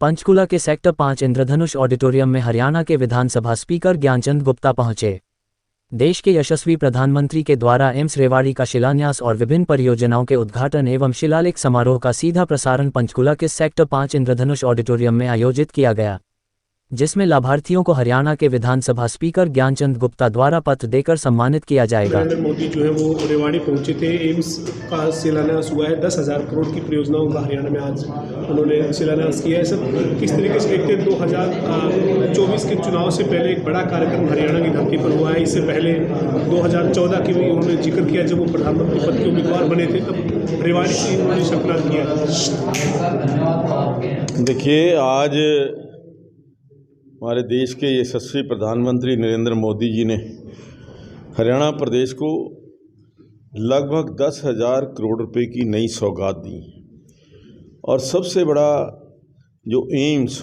पंचकूला के सेक्टर 5 इंद्रधनुष ऑडिटोरियम में हरियाणा के विधानसभा स्पीकर ज्ञानचंद गुप्ता पहुंचे। देश के यशस्वी प्रधानमंत्री के द्वारा एम्स रेवाड़ी का शिलान्यास और विभिन्न परियोजनाओं के उद्घाटन एवं शिलालेख समारोह का सीधा प्रसारण पंचकूला के सेक्टर 5 इंद्रधनुष ऑडिटोरियम में आयोजित किया गया, जिसमें लाभार्थियों को हरियाणा के विधानसभा स्पीकर ज्ञानचंद गुप्ता द्वारा पत्र देकर सम्मानित किया जाएगा। नरेंद्र मोदी जो है वो रेवाड़ी पहुंचे थे। एम्स का शिलान्यास हुआ है। 10,000 करोड़ की परियोजनाओं का हरियाणा में आज उन्होंने शिलान्यास किया है। सब किस तरीके से देखते हैं, 2024 के चुनाव से पहले एक बड़ा कार्यक्रम हरियाणा की धरती पर हुआ है। इससे पहले 2014 की भी उन्होंने जिक्र किया, जब वो प्रधानमंत्री पद के उम्मीदवार बने थे, तब रेवाड़ी से उन्होंने शपथ किया। देखिए, आज हमारे देश के यशस्वी प्रधानमंत्री नरेंद्र मोदी जी ने हरियाणा प्रदेश को लगभग 10,000 करोड़ रुपए की नई सौगात दी। और सबसे बड़ा जो एम्स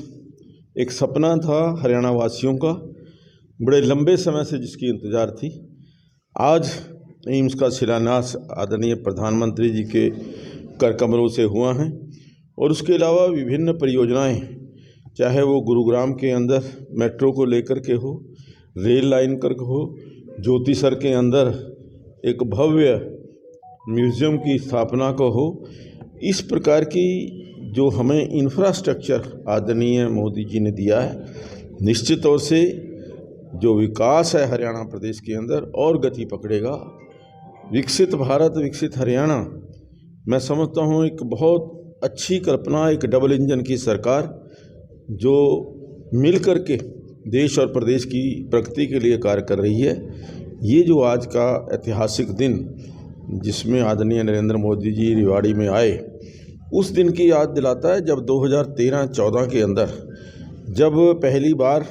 एक सपना था हरियाणा वासियों का, बड़े लंबे समय से जिसकी इंतज़ार थी, आज एम्स का शिलान्यास आदरणीय प्रधानमंत्री जी के कर कमरों से हुआ है। और उसके अलावा विभिन्न परियोजनाएं, चाहे वो गुरुग्राम के अंदर मेट्रो को लेकर के हो, रेल लाइन कर हो, ज्योतिसर के अंदर एक भव्य म्यूज़ियम की स्थापना को हो, इस प्रकार की जो हमें इंफ्रास्ट्रक्चर आदरणीय मोदी जी ने दिया है, निश्चित तौर से जो विकास है हरियाणा प्रदेश के अंदर और गति पकड़ेगा। विकसित भारत विकसित हरियाणा, मैं समझता हूँ एक बहुत अच्छी कल्पना, एक डबल इंजन की सरकार जो मिल कर के देश और प्रदेश की प्रगति के लिए कार्य कर रही है। ये जो आज का ऐतिहासिक दिन जिसमें आदरणीय नरेंद्र मोदी जी रेवाड़ी में आए, उस दिन की याद दिलाता है जब 2013-14 के अंदर जब पहली बार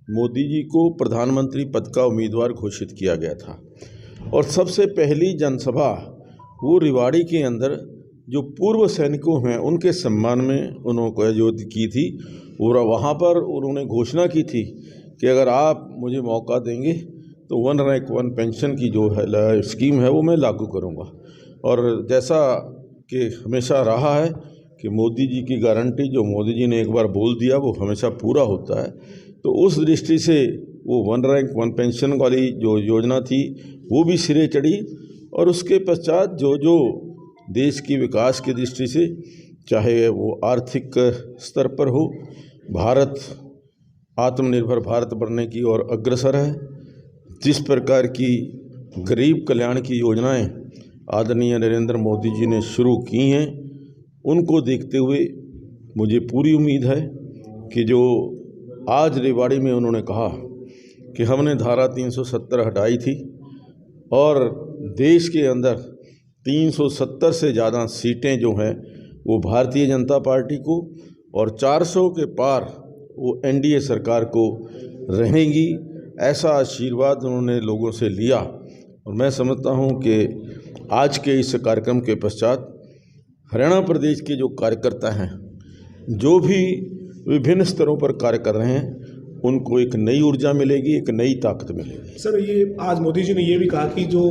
मोदी जी को प्रधानमंत्री पद का उम्मीदवार घोषित किया गया था। और सबसे पहली जनसभा वो रेवाड़ी के अंदर जो पूर्व सैनिकों हैं उनके सम्मान में उन्होंने आयोजित की थी। और वहाँ पर उन्होंने घोषणा की थी कि अगर आप मुझे मौका देंगे तो 1 रैंक 1 पेंशन की जो है स्कीम है वो मैं लागू करूँगा। और जैसा कि हमेशा रहा है कि मोदी जी की गारंटी, जो मोदी जी ने एक बार बोल दिया वो हमेशा पूरा होता है। तो उस दृष्टि से वो 1 रैंक 1 पेंशन वाली जो योजना थी वो भी सिरे चढ़ी। और उसके पश्चात जो देश की विकास की दृष्टि से, चाहे वो आर्थिक स्तर पर हो, भारत आत्मनिर्भर भारत बनने की ओर अग्रसर है। जिस प्रकार की गरीब कल्याण की योजनाएं आदरणीय नरेंद्र मोदी जी ने शुरू की हैं, उनको देखते हुए मुझे पूरी उम्मीद है कि जो आज रेवाड़ी में उन्होंने कहा कि हमने धारा 370 हटाई थी और देश के अंदर 370 से ज़्यादा सीटें जो हैं वो भारतीय जनता पार्टी को और 400 के पार वो एनडीए सरकार को रहेंगी, ऐसा आशीर्वाद उन्होंने लोगों से लिया। और मैं समझता हूं कि आज के इस कार्यक्रम के पश्चात हरियाणा प्रदेश के जो कार्यकर्ता हैं, जो भी विभिन्न स्तरों पर कार्य कर रहे हैं, उनको एक नई ऊर्जा मिलेगी, एक नई ताकत मिलेगी। सर, ये आज मोदी जी ने ये भी कहा कि जो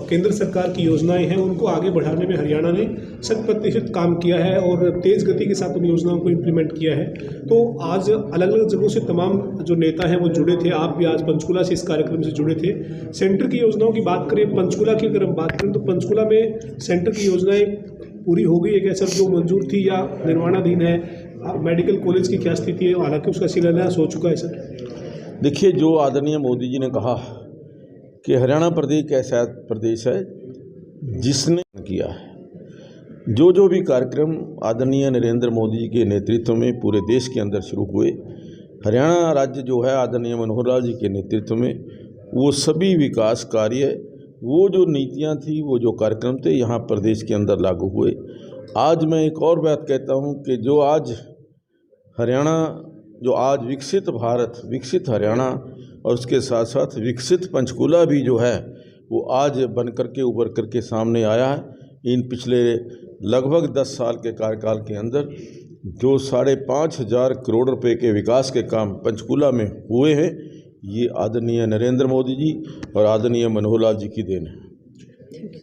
केंद्र सरकार की योजनाएं हैं उनको आगे बढ़ाने में हरियाणा ने 100% काम किया है और तेज़ गति के साथ उन योजनाओं को इम्प्लीमेंट किया है। तो आज अलग अलग जगहों से तमाम जो नेता हैं वो जुड़े थे। आप भी आज पंचकूला से इस कार्यक्रम से जुड़े थे। सेंटर की योजनाओं की बात करें, पंचकूला की अगर हम बात करें तो पंचकूला में सेंटर की योजनाएँ पूरी हो गई है क्या सर, जो मंजूर थी, या निर्माणाधीन है? मेडिकल कॉलेज की क्या स्थिति है? हालांकि उसका शिलान्यास हो चुका है सर। देखिए, जो आदरणीय मोदी जी ने कहा कि हरियाणा प्रदेश ऐसा प्रदेश है जिसने किया है, जो भी कार्यक्रम आदरणीय नरेंद्र मोदी जी के नेतृत्व में पूरे देश के अंदर शुरू हुए, हरियाणा राज्य जो है आदरणीय मनोहर लाल जी के नेतृत्व में, वो सभी विकास कार्य, वो जो नीतियाँ थी, वो जो कार्यक्रम थे, यहाँ प्रदेश के अंदर लागू हुए। आज मैं एक और बात कहता हूँ कि जो आज हरियाणा, जो आज विकसित भारत विकसित हरियाणा और उसके साथ साथ विकसित पंचकूला भी जो है वो आज बन करके उभर करके सामने आया है। इन पिछले लगभग 10 साल के कार्यकाल के अंदर जो 5,500 करोड़ रुपए के विकास के काम पंचकूला में हुए हैं, ये आदरणीय नरेंद्र मोदी जी और आदरणीय मनोहर लाल जी की देन है।